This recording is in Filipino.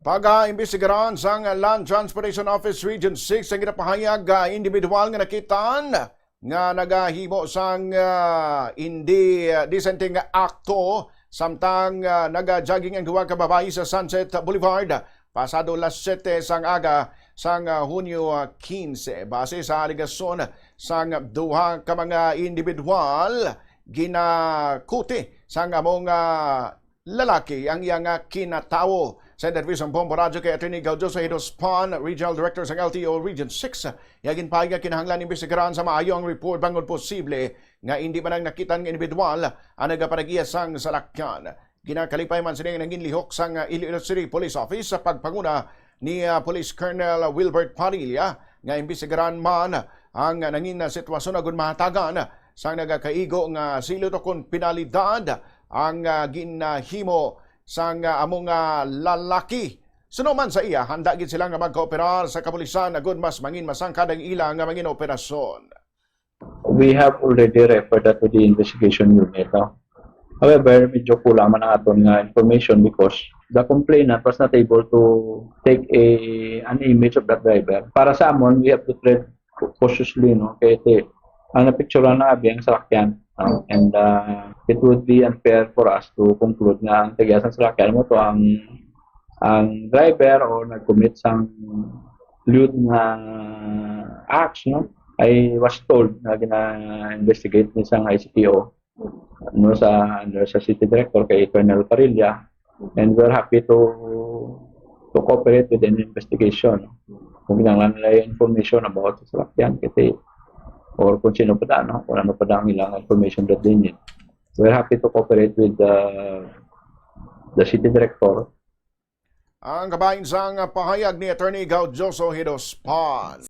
Pag-imbestigaran sa Land Transportation Office Region 6 ang ginapahayag individual nga nakitaan nga nagahimo sang hindi dissenting akto samtang nagajogging ang duwa ka babae sa Sunset Boulevard pasado las 7 sang aga sang Hunyo 15. Base sa aligasyon sang duha ka mga individual ginakuti sang among lalaki ang iyang kinatawo. Sa interview sa Bombo Radio kay Atty. Gaudio Hidos-Pan, Regional Director sa LTO Region 6, yagin pahig kinahanglan imbestigaran sa maayo ang report bangod posible nga hindi man ang nakitan nga individual ang nagapanagiya sang salakyan. Ginakalipay man sila naging lihok sang Iloilo City Police Office sa pagpanguna ni Police Colonel Wilbert Padilla nga imbestigaran man ang nangin sitwasyon agon mahatagan sang nagakaigo nga silot kon penalidad ang ginahimo sang among lalaki. Sunuman sa iya, handa gid sila nga magkooperar sa kapulisan agud mas mangin masangkad ang ilang nga mangin operasyon. We have already referred that to the investigation unit. However, medyo kulang man ang aton nga information because the complainant was not able to take an image of that driver. Para sa amon, we have to tread cautiously, no? Kaya ang napicturean na abi ang salakyan. And it would be unfair for us to conclude nga ang tagasan sa salakyan mo to ang driver o nag-commit sang lewd nga acts, no? I was told na gina-investigate ni sang ICPO no, under sa City Director kay Colonel Parilla, and we're happy to cooperate with an investigation. Kung ginanglan nila yung information about sa salakyan kasi or kung sino pa no? Kung ano pa ang ilang information that they need. We're happy to cooperate with the City Director. Ang kabahin sang pahayag ni Atty. Gaudio Hidos-Pan.